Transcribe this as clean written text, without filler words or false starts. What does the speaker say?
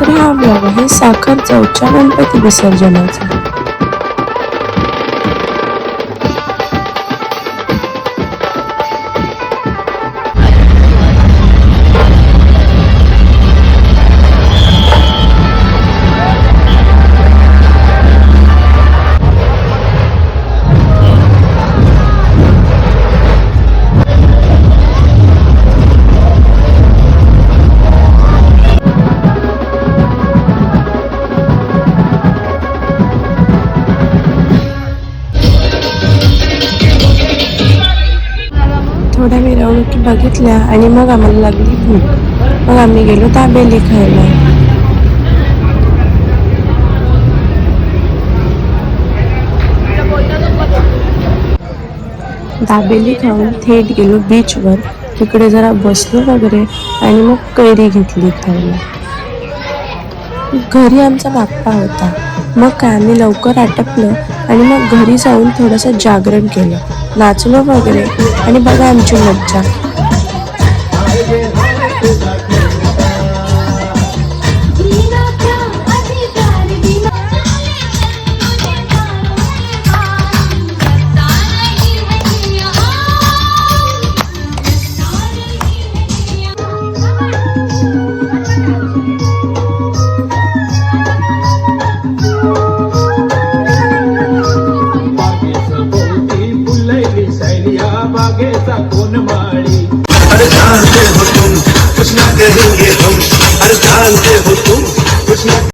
तर हा ब्लॉग आहे साखर चौथच्या गणपती विसर्जनाचा. थोड्या मिरवणुकी बघितल्या आणि मग आम्हाला लागली भूक. मग आम्ही गेलो दाबेली खायला. दाबेली खाऊन थेट गेलो बीचवर. तिकडे जरा बसलो वगैरे आणि मग कैरी घेतली खायला. घरी आमचा बाप्पा होता. मग काय आम्ही लवकर आटपलं आणि मग घरी जाऊन थोडंसं जागरण केलं, नाचलो वगैरे आणि बघा आमची मज्जा.